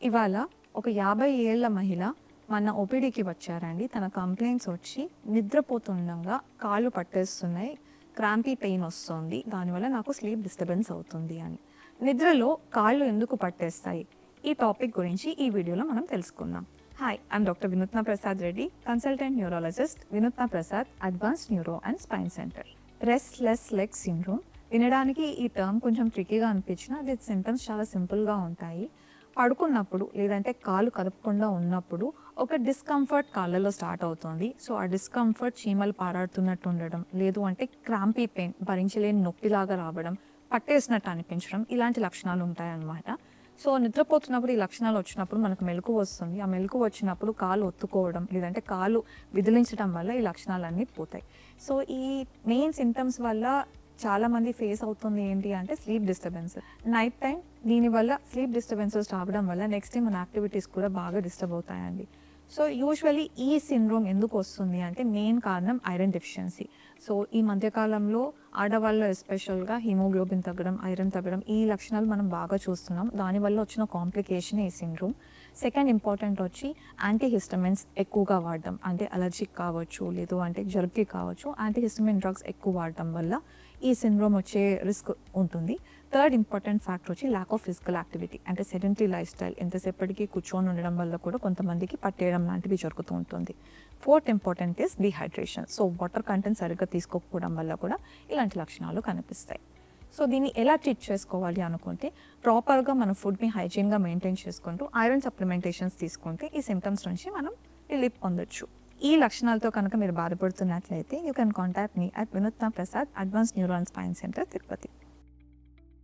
ఇవాళ ఒక 50 ఏళ్ల మహిళ మన ఓపీడీకి వచ్చారండి. తన కంప్లైంట్స్ వచ్చి నిద్రపోతుండగా కాళ్ళు పట్టేస్తున్నాయి, క్రాంపీ పెయిన్ వస్తుంది, దానివల్ల నాకు స్లీప్ డిస్టర్బెన్స్ అవుతుంది అని. నిద్రలో కాళ్ళు ఎందుకు పట్టేస్తాయి? ఈ టాపిక్ గురించి ఈ వీడియోలో మనం తెలుసుకుందాం. హాయ్, ఐమ్ డాక్టర్ వినూత్న ప్రసాద్ రెడ్డి, కన్సల్టెంట్ న్యూరాలజిస్ట్, వినూత్న Prasad advanced neuro and spine centre. Restless leg syndrome వినడానికి ఈ టర్మ్ కొంచెం ట్రికీగా అనిపించినా దీని సింటమ్స్ చాలా సింపుల్గా ఉంటాయి. పడుకున్నప్పుడు లేదంటే కాళ్ళు కదపకుండా ఉన్నప్పుడు ఒక డిస్కంఫర్ట్ కాళ్ళలో స్టార్ట్ అవుతుంది. సో ఆ డిస్కంఫర్ట్ చీమలు పారాడుతున్నట్టు ఉండడం, లేదు అంటే క్రాంపీ పెయిన్, భరించలేని నొప్పిలాగా రావడం, పట్టేసినట్టు అనిపించడం, ఇలాంటి లక్షణాలు ఉంటాయన్నమాట. సో నిద్రపోతున్నప్పుడు ఈ లక్షణాలు వచ్చినప్పుడు మనకు మెలకువ వస్తుంది. ఆ మెలకువ వచ్చినప్పుడు కాళ్ళు ఒత్తుకోవడం లేదంటే కాళ్ళు విదిలించడం వల్ల ఈ లక్షణాలన్నీ పోతాయి. సో ఈ మెయిన్ సింటమ్స్ వల్ల చాలామంది ఫేస్ అవుతుంది ఏంటి అంటే స్లీప్ డిస్టర్బెన్స్. నైట్ టైం దీనివల్ల స్లీప్ డిస్టర్బెన్సెస్ రావడం వల్ల నెక్స్ట్ డే మన యాక్టివిటీస్ కూడా బాగా డిస్టర్బ్ అవుతాయండి. సో యూజువలీ ఈ సిండ్రోమ్ ఎందుకు వస్తుంది అంటే మెయిన్ కారణం ఐరన్ డెఫిషియన్సీ. సో ఈ మధ్యకాలంలో ఆడవాళ్ళు ఎస్పెషల్గా హిమోగ్లోబిన్ తగ్గడం, ఐరన్ తగ్గడం, ఈ లక్షణాలు మనం బాగా చూస్తున్నాం. దానివల్ల వచ్చిన కాంప్లికేషన్ ఈ సిండ్రోమ్. సెకండ్ ఇంపార్టెంట్ వచ్చి యాంటీహిస్టమిన్స్ ఎక్కువగా వాడడం, అంటే అలర్జిక్ కావచ్చు, లేదు అంటే జలుబుకి కావచ్చు, యాంటీహిస్టమిన్ డ్రగ్స్ ఎక్కువ వాడడం వల్ల ఈ సిండ్రోమ్ వచ్చే రిస్క్ ఉంటుంది. థర్డ్ ఇంపార్టెంట్ ఫ్యాక్టర్ వచ్చి ల్యాక్ ఆఫ్ ఫిజికల్ యాక్టివిటీ, అంటే సెడెంటరీ లైఫ్ స్టైల్, ఎంతసేపటికి కూర్చొని ఉండడం వల్ల కూడా కొంతమందికి పట్టేయడం లాంటివి జరుగుతూ ఉంటుంది. Fourth important is dehydration. So water content సరిగ్గా తీసుకోకపోవడం వల్ల కూడా ఇలాంటి లక్షణాలు కనిపిస్తాయి. సో దీన్ని ఎలా ట్రీట్ చేసుకోవాలి అనుకుంటే ప్రాపర్గా మన ఫుడ్ని హైజీన్గా మెయింటైన్ చేసుకుంటూ ఐరన్ సప్లిమెంటేషన్స్ తీసుకుంటే ఈ సిమ్టమ్స్ నుంచి మనం రిలీఫ్ పొందొచ్చు. ఈ లక్షణాలతో కనుక మీరు బాధపడుతున్నట్లయితే you can contact me at Vinutna Prasad advanced neuro and spine centre, Tirupati.